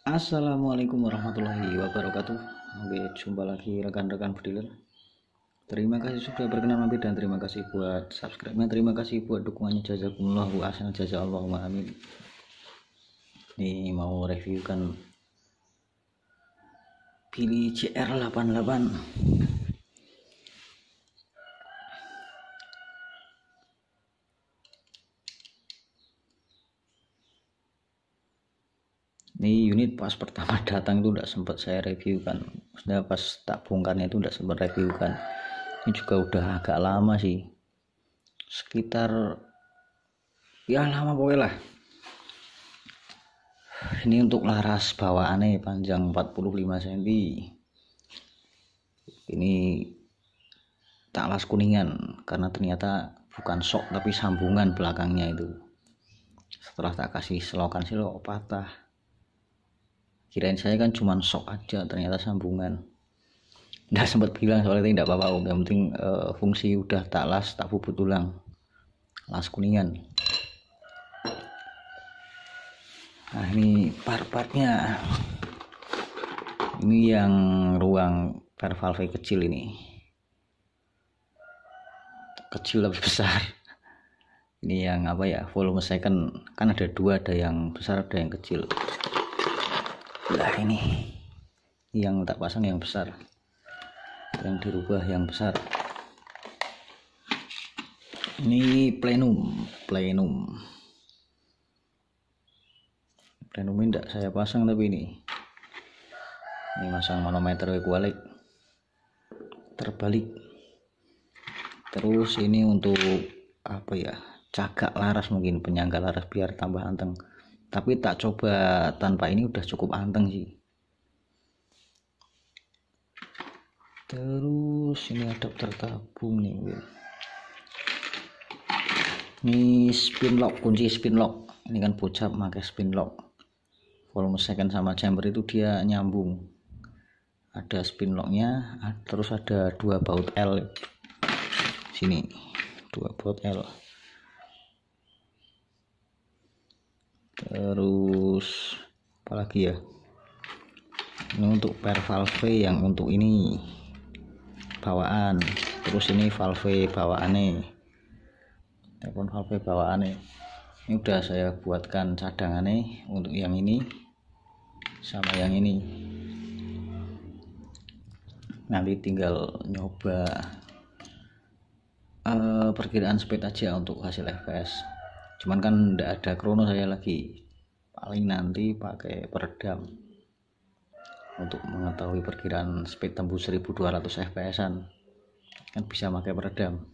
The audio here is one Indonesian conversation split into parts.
Assalamualaikum warahmatullahi wabarakatuh. Oke, jumpa lagi rekan-rekan bediler. Terima kasih sudah berkenan mampir dan terima kasih buat subscribe-nya. Terima kasih buat dukungannya. Jazakumullah wa ahsan jaza Allahumma amin. Ini mau reviewkan pilih CR88. Ini unit pas pertama datang itu udah sempat saya reviewkan. Maksudnya pas tak bongkarnya itu udah sempat reviewkan. Ini juga udah agak lama sih. Sekitar ya lama pokoknya lah. Ini untuk laras bawaannya panjang 45 cm. Ini tak las kuningan karena ternyata bukan sok tapi sambungan belakangnya itu. Setelah tak kasih selokan silok patah. Kirain saya kan cuma sok aja, ternyata sambungan. Nggak sempat bilang soalnya tidak apa-apa, yang penting fungsi udah tak las, tak bubut ulang, las kuningan. Nah ini part-partnya, ini yang ruang per valve kecil ini, kecil lebih besar. Ini yang apa ya, volume second kan ada dua, ada yang besar ada yang kecil. Nah ini yang tak pasang yang besar, yang dirubah yang besar. Ini plenum ini tidak saya pasang, tapi ini masang manometer kualik terbalik. Terus ini untuk apa ya, cagak laras, mungkin penyangga laras biar tambah anteng, tapi tak coba tanpa ini udah cukup anteng sih. Terus ini adapter tabung nih, ini spin lock, kunci spin lock. Ini kan bocap pakai spin lock, volume second sama chamber itu dia nyambung, ada spin locknya. Terus ada dua baut L sini, dua baut L. Terus apalagi ya, ini untuk per valve yang untuk ini bawaan. Terus ini valve bawaannya, telepon valve bawaannya ini udah saya buatkan cadangannya untuk yang ini sama yang ini. Nanti tinggal nyoba perkiraan speed aja untuk hasil FPS. Cuman kan enggak ada krono saya lagi, paling nanti pakai peredam untuk mengetahui perkiraan speed tembus 1200 fps-an, kan bisa pakai peredam.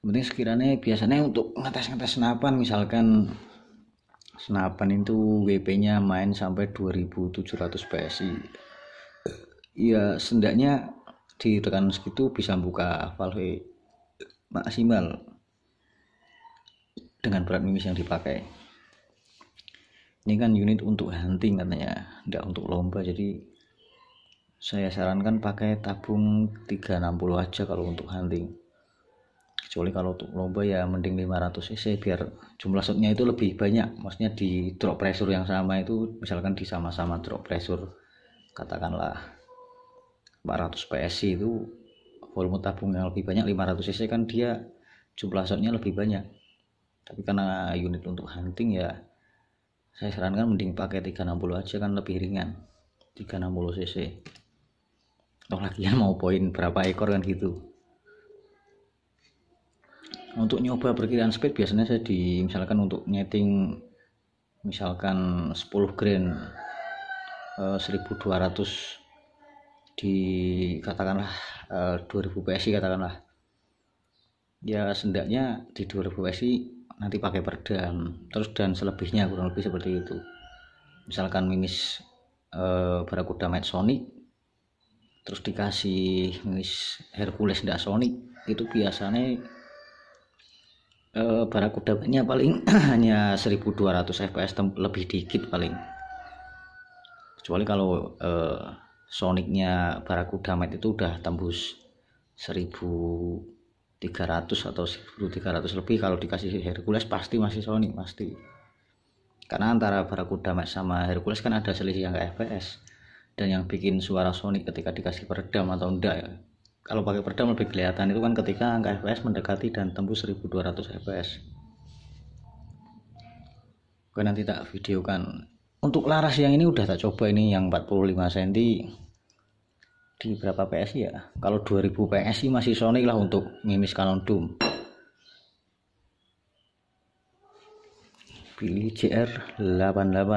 Penting sekiranya biasanya untuk ngetes senapan, misalkan senapan itu WP-nya main sampai 2700 PSI, ya setidaknya di tekanan segitu bisa buka valve maksimal dengan berat mimis yang dipakai. Ini kan unit untuk hunting katanya, tidak untuk lomba, jadi saya sarankan pakai tabung 360 aja kalau untuk hunting. Kecuali kalau untuk lomba ya mending 500 cc biar jumlah shotnya itu lebih banyak. Maksudnya di drop pressure yang sama itu, misalkan di sama-sama drop pressure katakanlah 400 PSI, itu volume tabung yang lebih banyak 500 cc kan dia jumlah shotnya lebih banyak. Tapi karena unit untuk hunting ya saya sarankan mending pakai 360 aja, kan lebih ringan 360 cc. Toh lagian mau poin berapa ekor kan gitu. Untuk nyoba perkiraan speed biasanya saya misalkan untuk nyeting misalkan 10 grain 1200 di katakanlah 2000 PSI katakanlah, ya setidaknya di 2000 PSI nanti pakai peredam. Terus dan selebihnya kurang lebih seperti itu. Misalkan mimis Barakuda Matte Sonic, terus dikasih mimis Hercules ndak Sonic, itu biasanya Barakudanya paling hanya 1200 fps lebih dikit paling. Kecuali kalau Sonicnya Barakuda Matte itu udah tembus 1300 atau 1300 lebih, kalau dikasih Hercules pasti masih Sonic pasti. Karena antara Barakuda Max sama Hercules kan ada selisih angka fps, dan yang bikin suara Sonic ketika dikasih peredam atau enggak ya, kalau pakai peredam lebih kelihatan itu kan ketika angka fps mendekati dan tembus 1200 fps. Oke, nanti tak videokan. Untuk laras yang ini udah tak coba, ini yang 45 cm di berapa PSI ya, kalau 2000 PSI masih Sonic lah untuk mimis Canon Doom. Pilih JR88.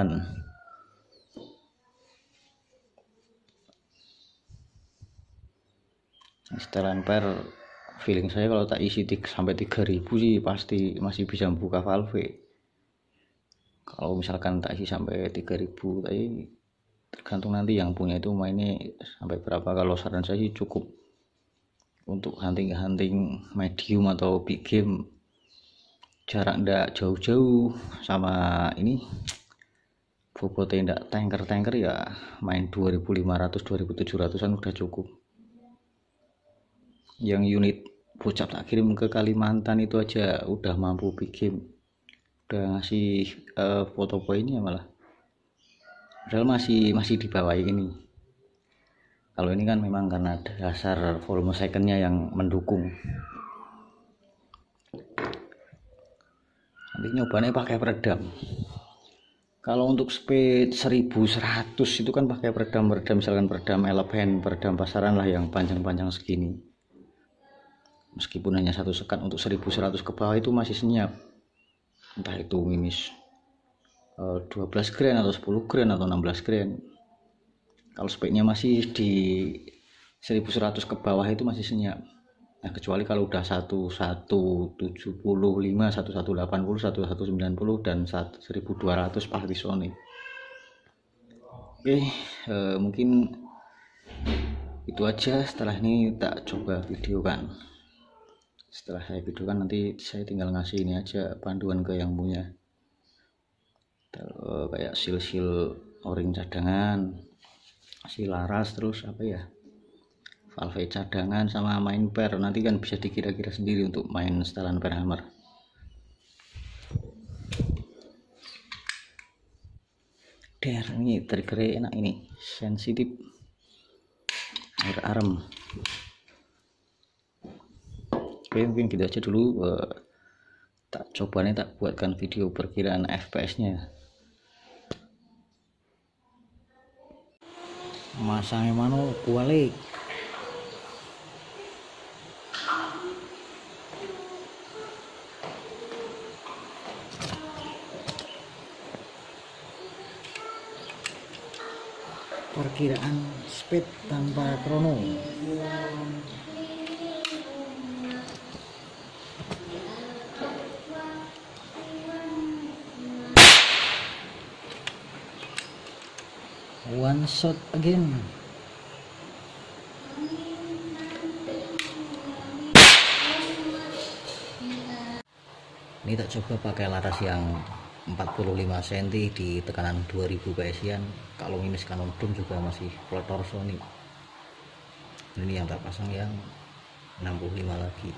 Setelan per feeling saya kalau tak isi sampai 3000 sih pasti masih bisa membuka valve. Kalau misalkan tak isi sampai 3000, tapi tergantung nanti yang punya itu mainnya sampai berapa. Kalau saran saya sih cukup untuk hunting medium atau big game, jarak ndak jauh-jauh, sama ini bobotnya ndak tanker ya, main 2500-2700an udah cukup. Yang unit bocap tak kirim ke Kalimantan itu aja udah mampu big game, udah ngasih foto poinnya malah, padahal masih di bawah ini. Kalau ini kan memang karena dasar volume secondnya yang mendukung. Nanti nyobanya pakai peredam. Kalau untuk speed 1100 itu kan pakai peredam, misalkan peredam elephant, peredam pasaran lah yang panjang-panjang segini. Meskipun hanya 1 sekat, untuk 1100 ke bawah itu masih senyap. Entah itu mimis 12 grand atau 10 grand atau 16 grand. Kalau speednya masih di 1100 ke bawah itu masih senyap. Nah, kecuali kalau udah 1175, 1180, 1190 dan 1200 pasti Sonic. Oke, mungkin itu aja. Setelah ini tak coba videokan. Setelah saya videokan nanti saya tinggal ngasih ini aja panduan ke yang punya, kayak sil o-ring cadangan, si laras, terus apa ya, valve cadangan, sama main pair. Nanti kan bisa dikira-kira sendiri untuk main setelan pair hammer. Ini triggernya enak, ini sensitif, air arem. Oke, mungkin gitu aja dulu. Tak buatkan video perkiraan fps nya. Masangnya mano kualik. Perkiraan speed tanpa krono. One shot again. Ini tak coba pakai laras yang 45 cm di tekanan 2000 PSI-an. Kalau minus Canon Doom juga masih plotor Sony. Ini yang tak pasang yang 65 lagi.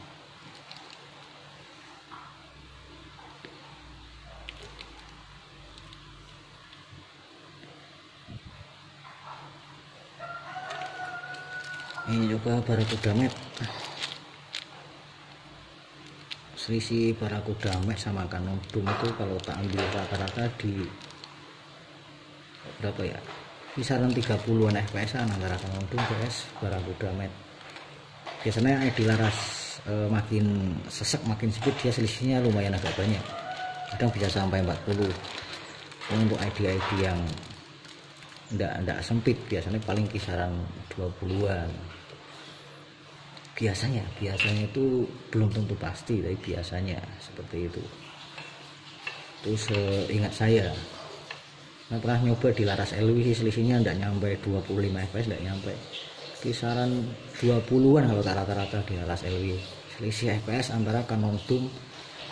Ini juga Barakuda Max. Selisih Barakuda Max sama Canon Doom itu kalau tak ambil rata-rata di berapa ya, kisaran 30-an fps antara Canon Doom vs Barakuda Max. Biasanya di laras makin sesek, makin speed, dia selisihnya lumayan agak banyak, kadang bisa sampai 40. Untuk ID yang enggak sempit biasanya paling kisaran 20-an. Biasanya itu belum tentu pasti, tapi biasanya seperti itu. Itu seingat saya. Nah, pernah nyoba di laras LW, selisihnya enggak nyampe 25 fps, enggak nyampe, kisaran 20-an kalau rata-rata di laras LW. Selisih fps antara Canon Doom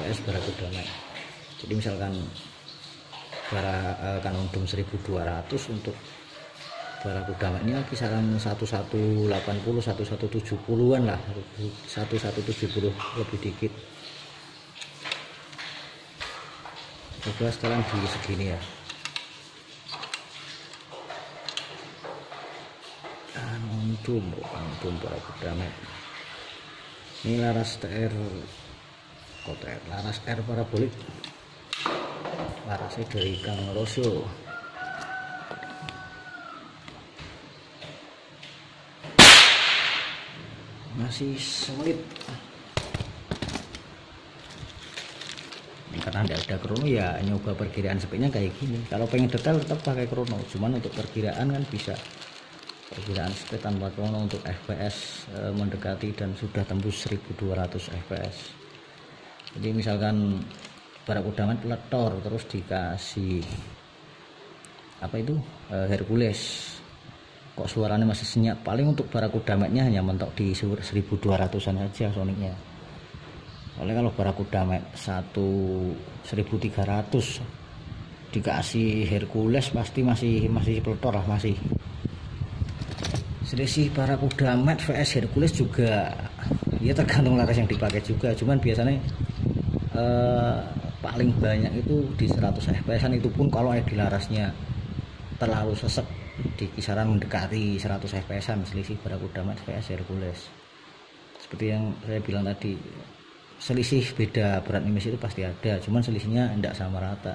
vs Barakuda Max. Jadi misalkan Canon Doom 1200, untuk Barakuda Max-nya kisaran 1180, 1170-an lah, 1170 lebih dikit. coba setelan di segini ya. Antum para kudamet. Ini laras TR kotak, laras R parabolik, larasnya dari Kang Rosyo. Masih solid. Karena tidak ada krono ya nyoba perkiraan speednya kayak gini. Kalau pengen detail tetap pakai krono, cuman untuk perkiraan kan bisa perkiraan speed tanpa krono. Untuk FPS mendekati dan sudah tembus 1200 FPS. Jadi misalkan barakuda peletor terus dikasih apa itu Hercules, kok suaranya masih senyap, paling untuk barakuda hanya mentok di 1200an saja sonicnya. Oleh kalau barakuda 1300 dikasih Hercules pasti masih peletor lah. Masih selisih barakuda vs Hercules juga ya tergantung laras yang dipakai juga, cuman biasanya paling banyak itu di 100 fps-an, itu pun kalau di larasnya terlalu sesek, di kisaran mendekati 100 fps-an selisih barakuda vs Hercules. Seperti yang saya bilang tadi, selisih beda berat image itu pasti ada, cuman selisihnya tidak sama rata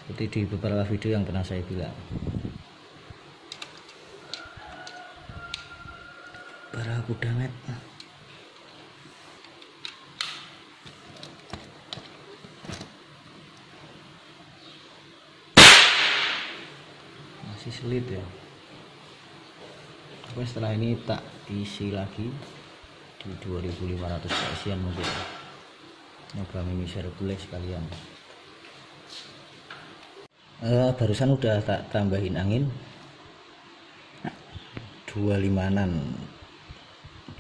seperti di beberapa video yang pernah saya bilang. Barakuda masih sulit ya. Oke, setelah ini tak isi lagi di 2500 cc mungkin, nyoba mini Hercules sekalian. Barusan udah tak tambahin angin 25an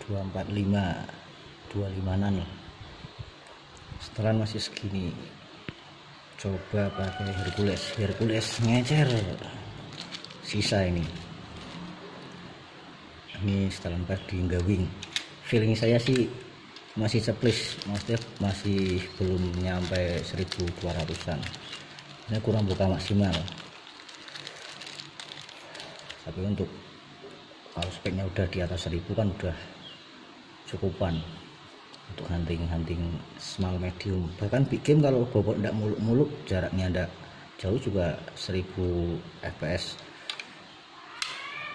245an lah. Setelan masih segini, coba pakai Hercules ngecer sisa ini setelan pas di Gawing. Feeling saya sih masih ceplis, maksudnya masih belum nyampe 1200an, ini kurang buka maksimal. Tapi untuk kalau speknya udah di atas 1000 kan udah cukupan untuk hunting small medium. Bahkan big game kalau bobot tidak muluk-muluk, jaraknya tidak jauh juga 1000 fps,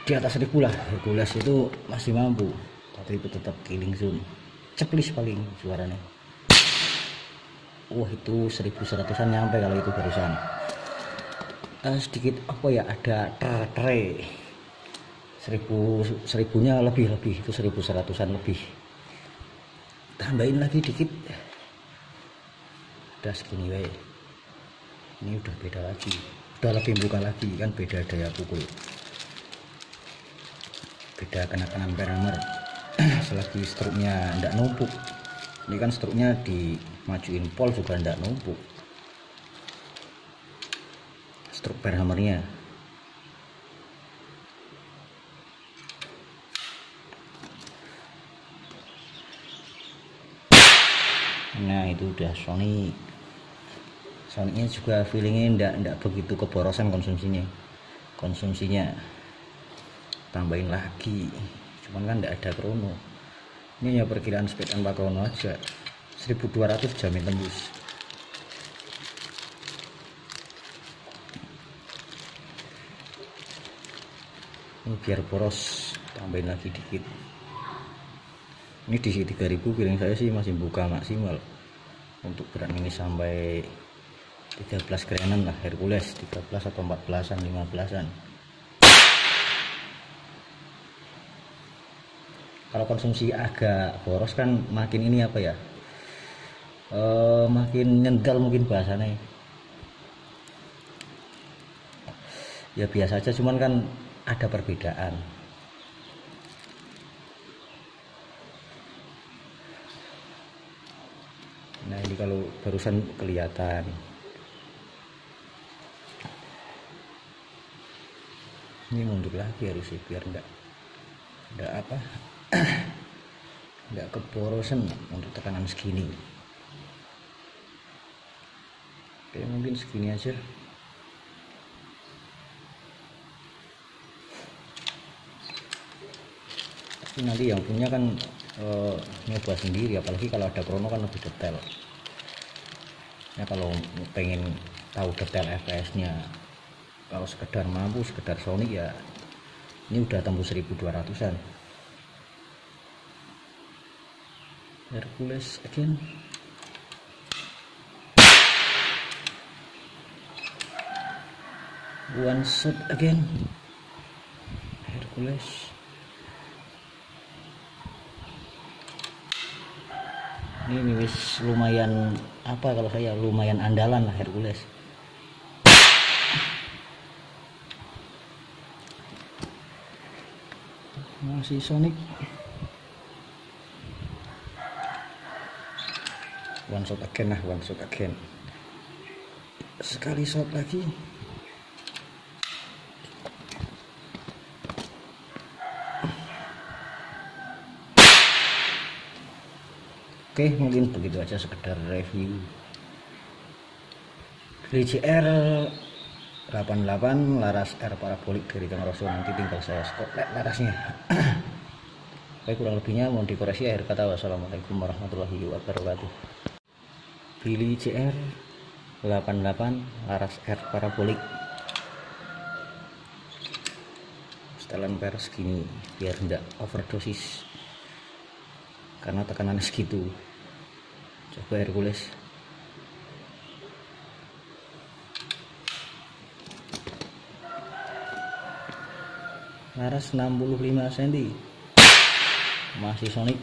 di atas 1000 lah. Hercules itu masih mampu, tapi itu tetap killing zone, ceplis paling suaranya. Wah, itu 1100an nyampe kalau itu barusan. Sedikit apa ya, ada tre 1000-nya lebih itu 1100an lebih. Tambahin lagi dikit, udah segini wae. Ini udah beda lagi, udah lebih buka lagi, kan beda daya pukul, beda kenakan parameter. Selagi struknya tidak numpuk, ini kan struknya dimajuin pol juga tidak numpuk struk hammernya. Nah itu udah sonicnya juga feelingnya tidak begitu keborosan konsumsinya. Tambahin lagi, cuman kan tidak ada krono. Ini ya perkiraan speed tanpa krono aja, 1200 jamin tembus. Ini biar boros, tambahin lagi dikit. Ini di 3000 feeling saya sih masih buka maksimal. Untuk berat ini sampai 13 granan lah Hercules, 13 atau 14an 15an. Kalau konsumsi agak boros kan makin ini apa ya, makin nyendal mungkin bahasanya ya. Biasa aja, cuman kan ada perbedaan. Nah ini kalau barusan kelihatan, ini mundur lagi harusnya biar enggak apa enggak keborosan untuk tekanan segini. Oke, mungkin segini aja. Tapi nanti yang punya kan nyoba sendiri, apalagi kalau ada chrono kan lebih detail ya. Kalau pengen tahu detail FPS nya, kalau sekedar mampu sekedar Sonic ya ini udah tembus 1200-an. Hercules again. One shot again. Hercules. Ini wis lumayan apa, kalau saya lumayan andalan lah Hercules. Masih Sonic. One shot again lah, one shot again. Sekali shot lagi. Oke, mungkin begitu aja sekedar review GCR 88 laras R parabolik dari Kang Roso. Nanti tinggal saya spotlight larasnya. Oke, kurang lebihnya mohon dikoreksi. Akhir kata, wassalamualaikum warahmatullahi wabarakatuh. Billy CR 88 laras R parabolik, setelan per segini biar tidak overdosis karena tekanannya segitu. Coba Hercules. Laras 65 cm. Masih Sonic.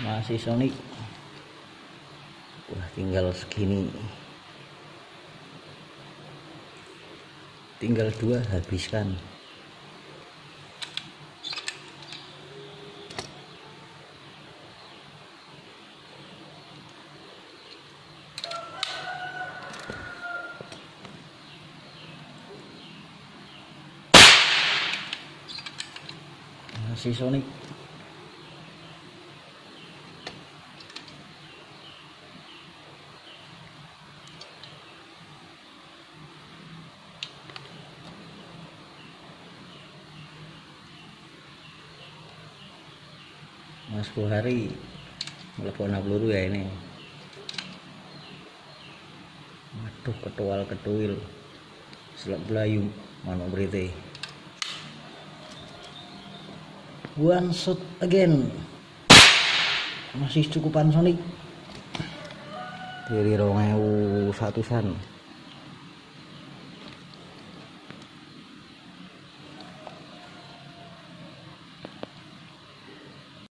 Masih Sonic. Wah, tinggal segini, tinggal 2 habiskan. Masih Sonic. Mas Buhari melepon peluru ya ini. Waduh, ketual ketuil selak belayu manuk berite. One shot again. Masih cukupan Sonic dari 2001-an.